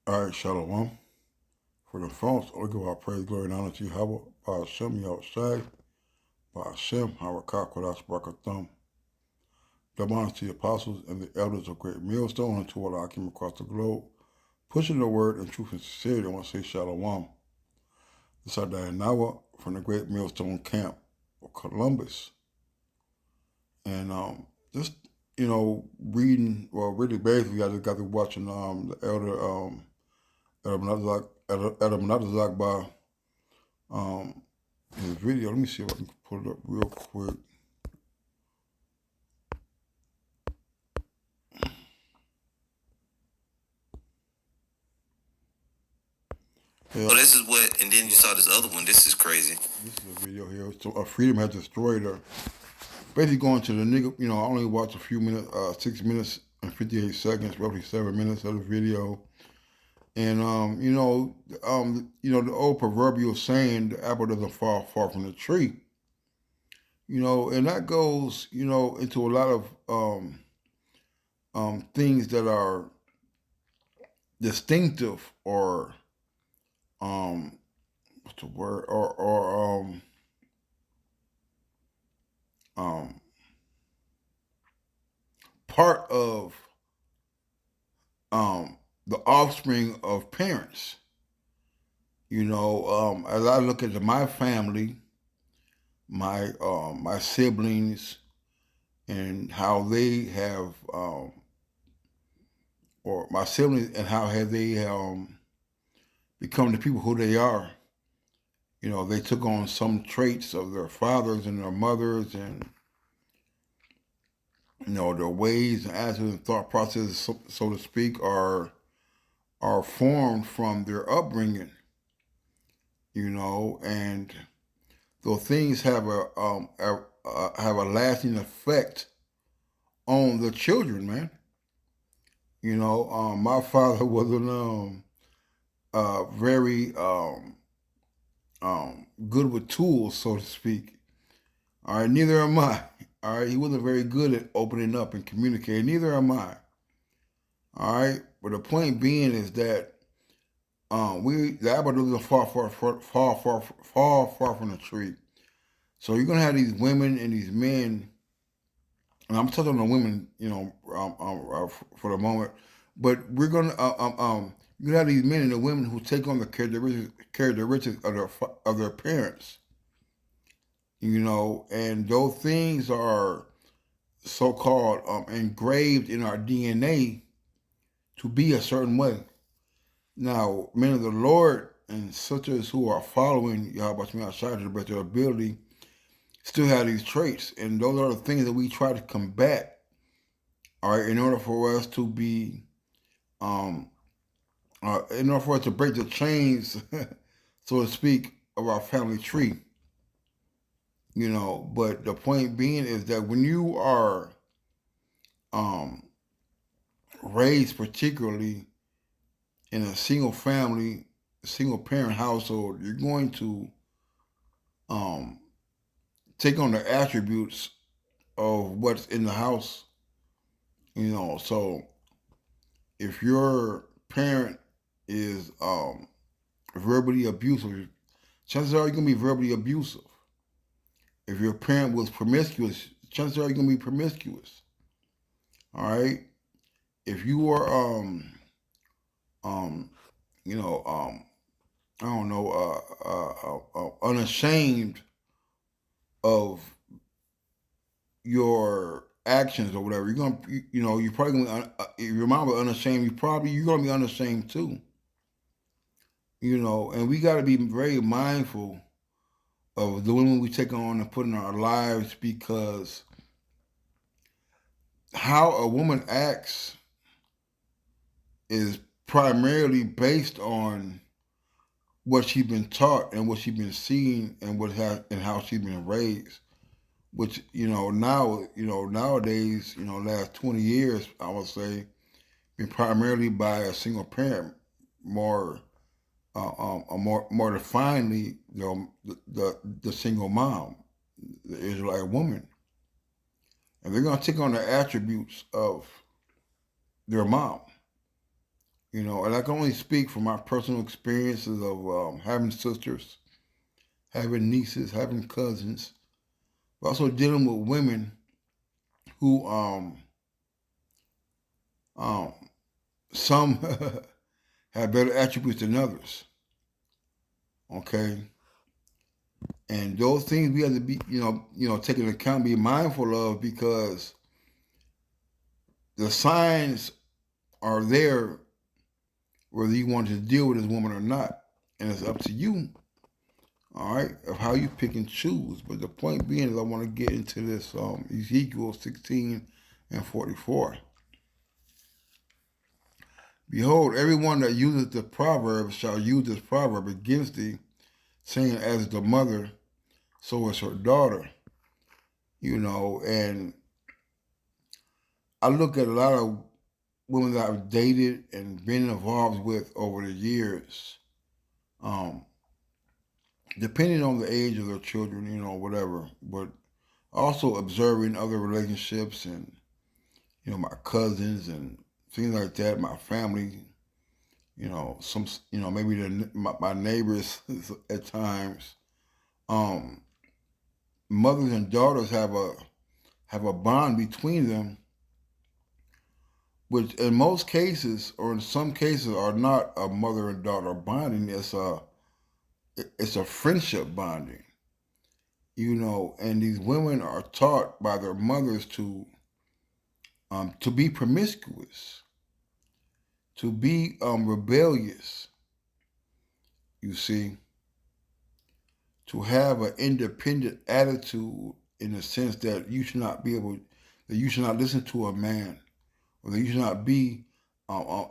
All right, Shalom. For the phones, I give our praise, glory, and honor to you, Yahweh, by Hashem, Yahushai, by Hashem, Harakah, Kodash, Barakatham. Double honors to the apostles and the elders of Great Millstone and to all our came across the globe, pushing the word in truth and sincerity. I want to say Shalom. This is our Dianawa from the Great Millstone Camp of Columbus. And just, reading, well, really basically, I just got to watching the elder Adam Nadazak by his video. Let me see if I can pull it up real quick. Yeah, So this is what, and then you saw this other one. This is crazy. this is a video here. So Freedom has destroyed her. Basically going to the nigga, I only watched a few minutes, 6 minutes and 58 seconds, roughly 7 minutes of the video. And the old proverbial saying, the apple doesn't fall far from the tree. And that goes, into a lot of things that are distinctive or what's the word um part of the offspring of parents. As I look at my family, my siblings, and how they have or my siblings and how have they become the people who they are. They took on some traits of their fathers and their mothers, and their ways and attitudes and thought processes, so to speak, are formed from their upbringing. And those things have a lasting effect on the children, man. My father wasn't very good with tools, so to speak. All right, neither am I. All right, he wasn't very good at opening up and communicating. Neither am I. All right, but the point being is that the apple doesn't fall far from the tree. So you're gonna have these women and these men, and I'm touching on the women, for the moment, but we're gonna you have these men and the women who take on the characteristics of their parents, and those things are so-called engraved in our DNA to be a certain way. Now, men of the Lord and sisters who are following Yahweh outside to the best of their ability still have these traits, and those are the things that we try to combat. All right, in order for us to be, in order for us to break the chains, so to speak, of our family tree. But the point being is that when you are um, raised, particularly in a single family, single parent household, you're going to um, take on the attributes of what's in the house. So if your parent is verbally abusive, chances are you're gonna be verbally abusive. If your parent was promiscuous, chances are you're gonna be promiscuous. All right. If you are um you know I don't know unashamed of your actions or whatever, you're probably gonna if your mom was unashamed, you're gonna be unashamed too. And we got to be very mindful of the women we take on and put in our lives, because how a woman acts is primarily based on what she's been taught and what she's been seeing and and how she's been raised. Which nowadays, last 20 years, I would say, been primarily by a single parent, more more definedly, the single mom, the Israelite woman, and they're going to take on the attributes of their mom. You know, and I can only speak from my personal experiences of having sisters, having nieces, having cousins, but also dealing with women who um, some have better attributes than others. Okay, and those things we have to be, take into account, be mindful of, because the signs are there whether you want to deal with this woman or not, and it's up to you. All right, of how you pick and choose. But the point being is, I want to get into this Ezekiel 16 and 44. Behold, everyone that useth the proverb shall use this proverb against thee, saying, as the mother, so is her daughter. You know, and I look at a lot of women that I've dated and been involved with over the years, depending on the age of their children, whatever, but also observing other relationships and, my cousins and things like that, my family, maybe my neighbors at times. Mothers and daughters have a bond between them, which in most cases, or in some cases, are not a mother and daughter bonding. It's a friendship bonding. And these women are taught by their mothers to be promiscuous, to be rebellious. You see, to have an independent attitude, in the sense that you should not listen to a man, or that you should not be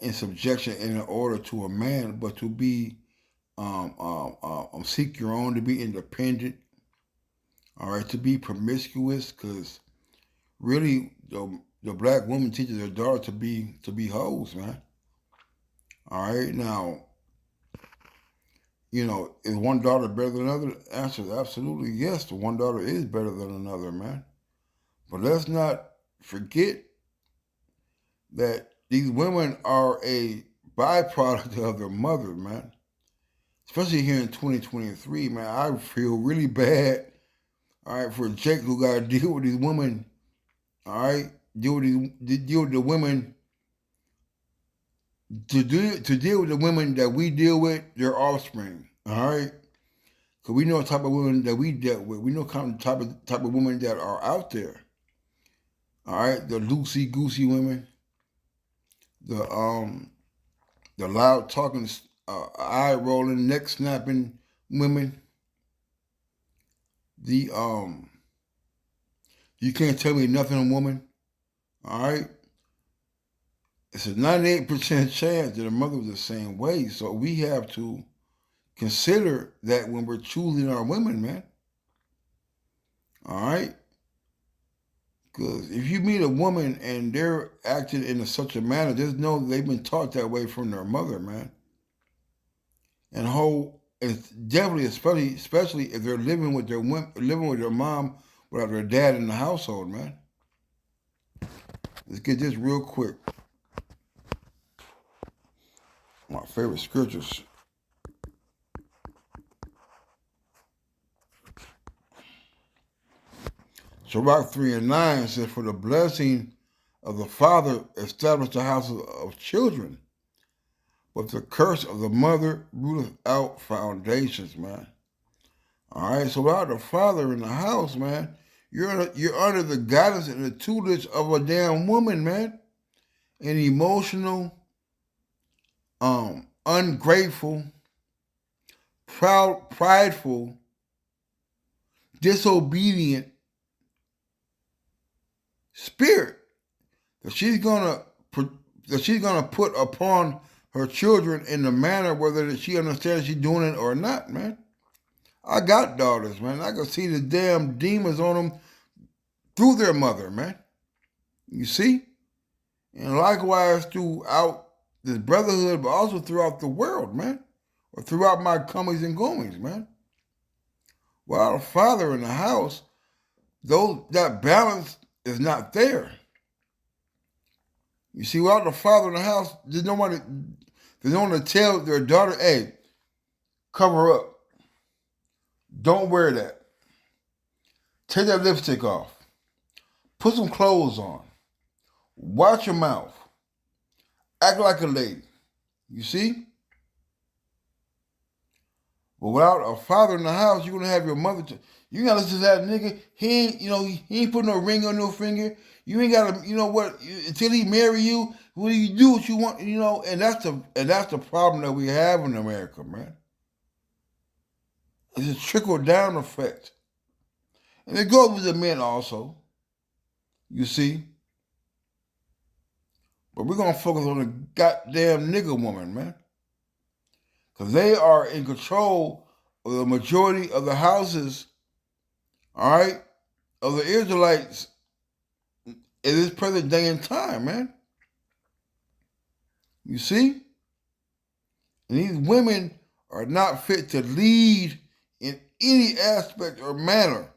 in subjection in order to a man, but to be seek your own, to be independent. All right, to be promiscuous, because really the black woman teaches her daughter to be hoes, man. All right, now, is one daughter better than another? The answer is absolutely yes. The one daughter is better than another, man. But let's not forget that these women are a byproduct of their mother, man. Especially here in 2023, man. I feel really bad, all right, for Jake, who got to deal with these women, all right, deal with the women, to deal with the women that we deal with, their offspring, all right. Because we know the type of women that we dealt with. We know kind of type of women that are out there. All right, the loosey goosey women, the loud talking, eye rolling, neck snapping women. The you can't tell me nothing, woman. All right, it's a 98% chance that her mother was the same way. So we have to consider that when we're choosing our women, man. All right. Because if you meet a woman and they're acting in such a manner, just know they've been taught that way from their mother, man. And it's definitely, especially if they're living with their mom without their dad in the household, man. Let's get this real quick. My favorite scriptures. Sirach 3:9 says, for the blessing of the father established the house of children, but the curse of the mother rooteth out foundations, man. All right, so without the father in the house, man, you're under the guidance and the tutelage of a damn woman, man. An emotional, ungrateful, prideful, disobedient spirit that she's gonna put upon her children in the manner whether she understands she's doing it or not, man. I got daughters, man. I can see the damn demons on them through their mother, man. You see? And likewise throughout this brotherhood, but also throughout the world, man. Or throughout my comings and goings, man. Without a father in the house, that balance is not there. You see, without the father in the house, there's no one to tell their daughter, hey, cover up. Don't wear that. Take that lipstick off. Put some clothes on. Watch your mouth. Act like a lady. You see? But without a father in the house, you're gonna have your mother. You gotta listen to that nigga. He ain't put no ring on your finger. You ain't gotta, you know what? Until he marry you, what do what you want, you know? And that's the problem that we have in America, man. It's a trickle down effect, and it goes with the men also. You see, but we're gonna focus on the goddamn nigga woman, man, because they are in control of the majority of the houses. All right, of the Israelites in this present day and time, man. You see? And these women are not fit to lead in any aspect or manner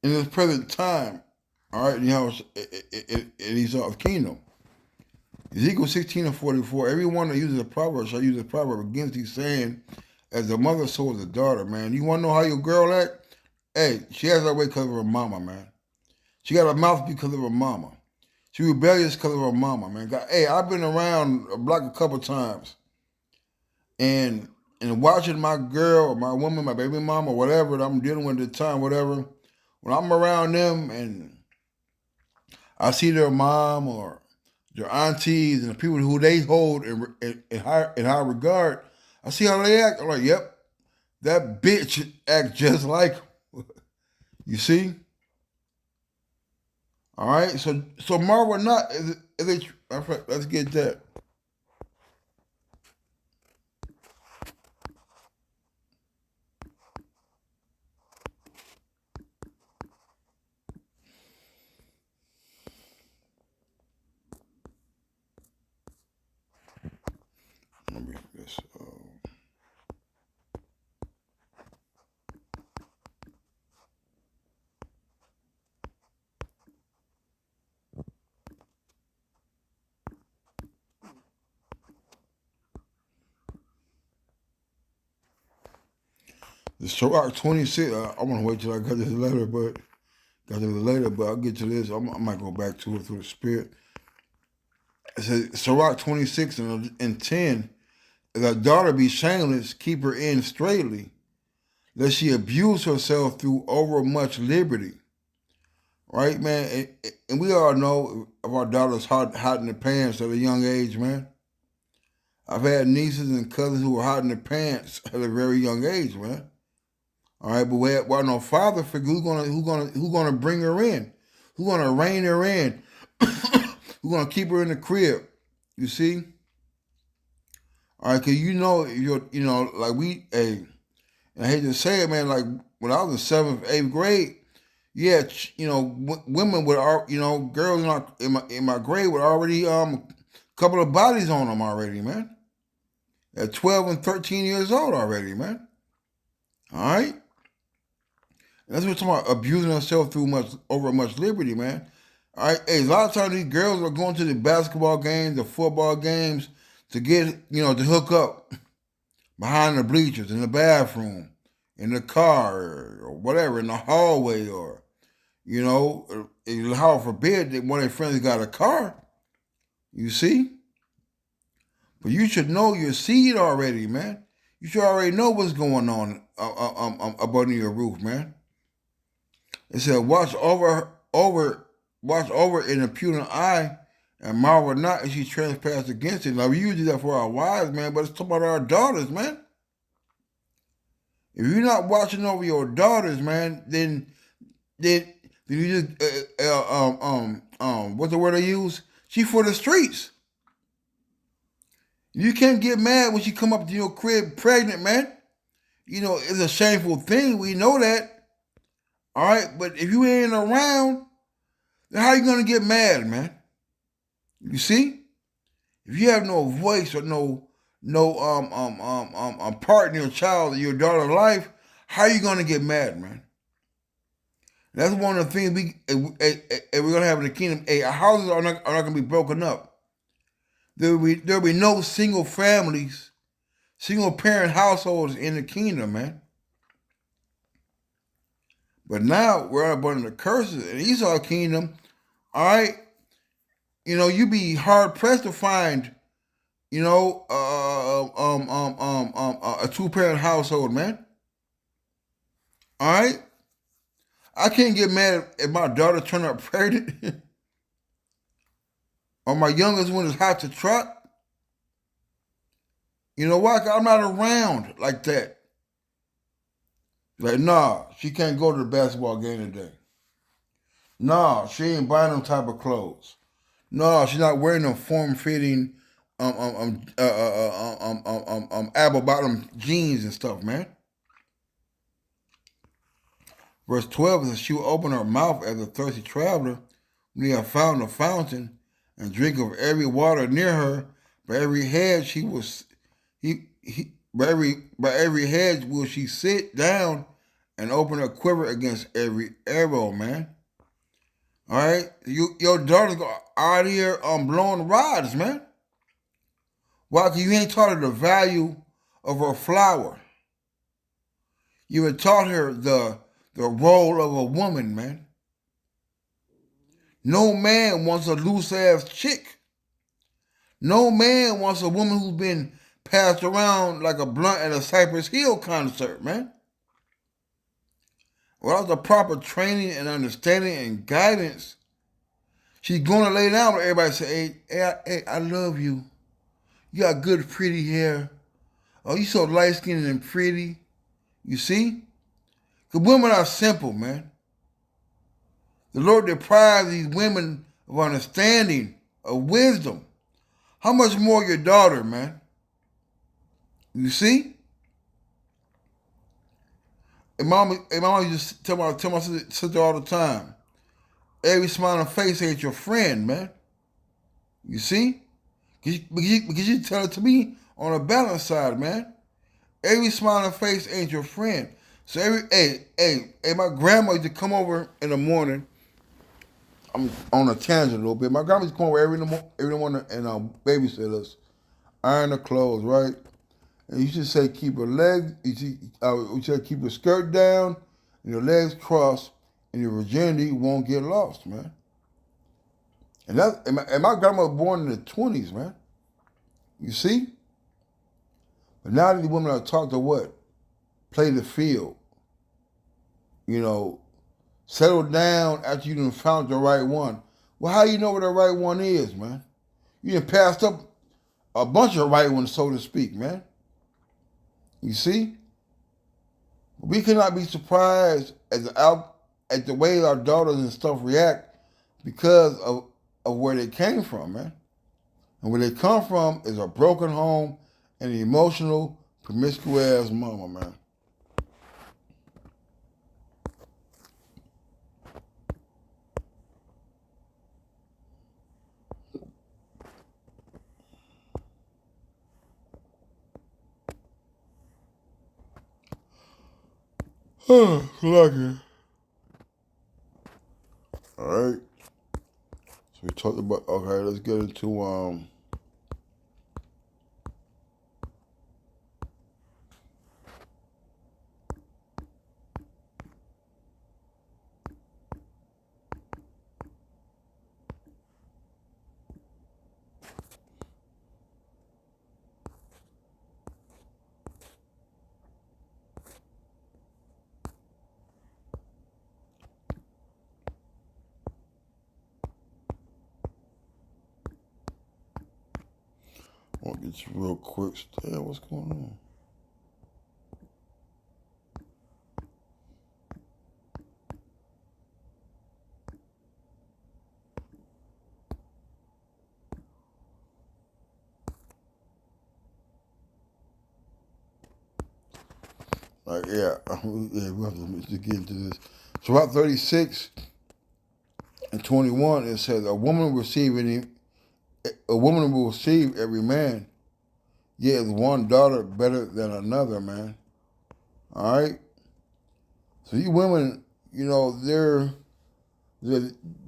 in this present time. All right, in Esau's kingdom. Ezekiel 16:44, everyone that uses a proverb shall use a proverb against thee, saying, as the mother so is the daughter, man. You want to know how your girl act? Hey, she has that way because of her mama, man. She got a mouth because of her mama. She rebellious because of her mama, man. Hey, I've been around the block a couple times, and watching my girl or my woman, my baby mama, whatever that I'm dealing with at the time, whatever. When I'm around them and I see their mom or their aunties and the people who they hold in high regard, I see how they act. I'm like, yep, that bitch act just like her. You see? All right, so Marvel not is it, let's get that. Let me this. The Sirach 26. I want to wait till I got this letter, but I'll get to this. I might go back to it through the Spirit. It says Sirach 26 and 10. If thy daughter be shameless, keep her in straightly, lest she abuse herself through overmuch liberty. Right, man? And we all know of our daughters hot in the pants at a young age, man. I've had nieces and cousins who were hot in their pants at a very young age, man. All right, but why no father figure who's gonna bring her in? Who's gonna rein her in? Who's gonna keep her in the crib? You see? All right, cause you know like I hate to say it, man. Like when I was in 7th, 8th grade, yeah, women would, girls in my grade would already a couple of bodies on them already, man. At 12 and 13 years old already, man. All right. That's what we're talking about, abusing herself through over much liberty, man. All right, hey, a lot of times these girls are going to the basketball games, the football games to get, to hook up behind the bleachers, in the bathroom, in the car, or whatever, in the hallway, or, how forbid that one of their friends got a car. You see? But you should know your seed already, man. You should already know what's going on up under your roof, man. It said, watch over in a puting eye, and marvel not if she trespass against it. Now we usually do that for our wives, man, but it's talking about our daughters, man. If you're not watching over your daughters, man, then you just what's the word I use? She for the streets. You can't get mad when she come up to your crib pregnant, man. It's a shameful thing. We know that. All right, but if you ain't around, then how you gonna get mad, man? You see, if you have no voice or no part in your child or your daughter's life, how you gonna get mad, man? That's one of the things we're gonna have in the kingdom. Our houses are not gonna be broken up. There'll be no single families, single parent households in the kingdom, man. But now we're up under the curses in Esau's kingdom. All right, you be hard pressed to find, a two parent household, man. All right, I can't get mad if my daughter turned up pregnant or my youngest one is hot to trot. You know why? 'Cause I'm not around like that. Like, nah, she can't go to the basketball game today. Nah, she ain't buying them type of clothes. No, she's not wearing them form-fitting, apple bottom jeans and stuff, man. Verse 12 says, she will open her mouth as a thirsty traveler when they have found a fountain and drink of every water near her. By every hedge she will, by every hedge will she sit down and open her quiver against every arrow, man. All right, your daughter's out here blowing rods, man. Why? Because you ain't taught her the value of her flower. You had taught her the role of a woman, man. No man wants a loose ass chick. No man wants a woman who's been passed around like a blunt at a Cypress Hill concert, man. Without the proper training and understanding and guidance, she's going to lay down with everybody and say, hey, I love you. You got good, pretty hair. Oh, you so light-skinned and pretty. You see? Because women are simple, man. The Lord deprives these women of understanding, of wisdom. How much more your daughter, man? You see? And mama used to tell my sister all the time, every smiling face ain't your friend, man. You see? Because you tell it to me on a balanced side, man. Every smiling face ain't your friend. So my grandma used to come over in the morning. I'm on a tangent a little bit. My grandma used to come over every morning and babysit us, iron the clothes, right? And you should say keep her legs, you should keep her skirt down and your legs crossed, and your virginity won't get lost, man. And my grandma was born in the 20s, man. You see? But now these women are taught to what? Play the field. Settle down after you done found the right one. Well, how you know what the right one is, man? You done passed up a bunch of right ones, so to speak, man. You see? We cannot be surprised at the way our daughters and stuff react because of where they came from, man. And where they come from is a broken home and an emotional, promiscuous mama, man. Lucky. All right. So we talked about. Okay, let's get into I'll get you real quick. What's going on? Yeah, we have to get into this. So about 36 and 21, it says, a woman will receive every man. Yet is one daughter better than another, man. All right? So you women,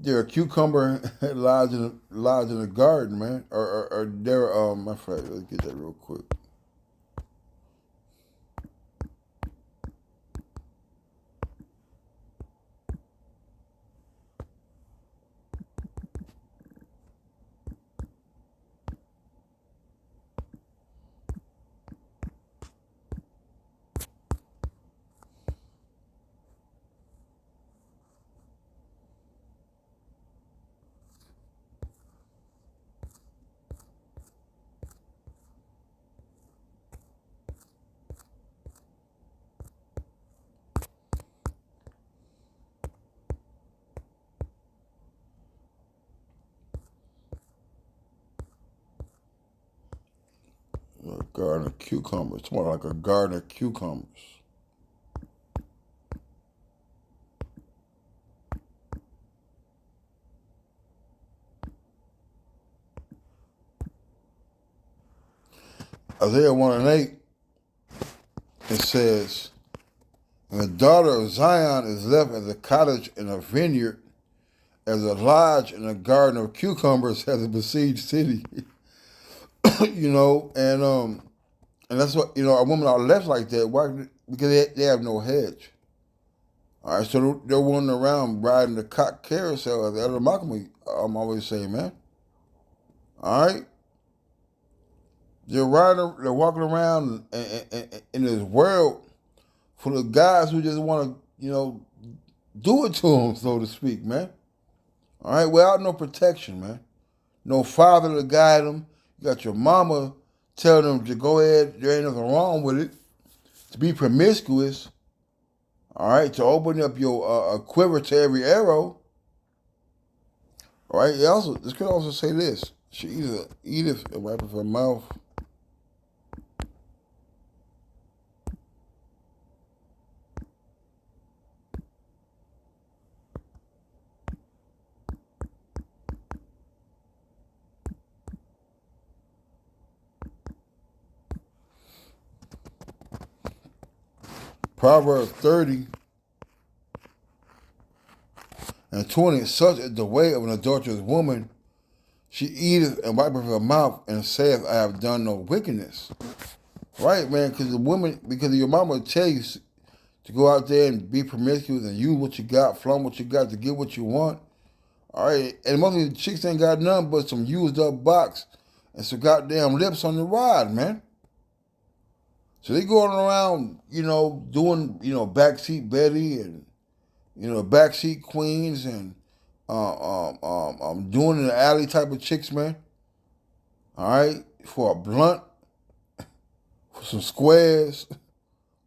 their cucumber lies in the garden, man. Or their my friend. Let's get that real quick. A garden of cucumbers. It's more like a garden of cucumbers. Isaiah 1:8, it says, "And the daughter of Zion is left as a cottage in a vineyard, as a lodge in a garden of cucumbers has a besieged city." And that's what, a woman are left like that. Why? Because they have no hedge. All right, so they're wandering around riding the cock carousel, as Elder Malcolm I'm always saying, man. All right, they're walking around in this world full of guys who just want to, do it to them, so to speak, man. All right, without no protection, man. No father to guide them. You got your mama telling them to go ahead, there ain't nothing wrong with it, to be promiscuous, all right, to open up your quiver to every arrow. All right, this could also say this. She eateth and wipeth her mouth. Proverbs 30 and 20, such is the way of an adulterous woman. She eateth and wipeth her mouth and saith, I have done no wickedness. Right, man, because your mama will tell you to go out there and be promiscuous and use what you got, flaunt what you got to get what you want. All right, and most of the chicks ain't got nothing but some used up box and some goddamn lips on the rod, man. So they going around, doing, backseat Betty and, backseat queens and doing in the alley type of chicks, man. All right, for a blunt, for some squares,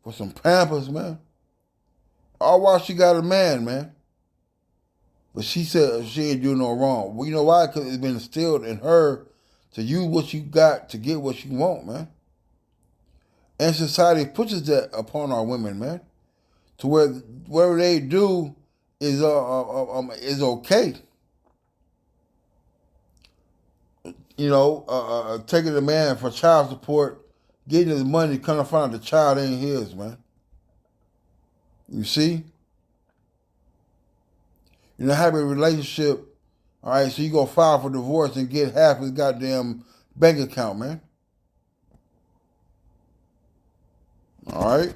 for some Pampers, man. All while she got a man, man. But she said she ain't doing no wrong. Well, you know why? Because it's been instilled in her to use what you got to get what you want, man. And society pushes that upon our women, man, to where whatever they do is okay. Taking a man for child support, getting his money, coming to find out the child ain't his, man. You see? Having a relationship, all right, so you go file for divorce and get half his goddamn bank account, man. All right?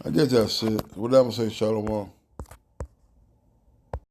I guess that's it. What I'm going to say, Shalom.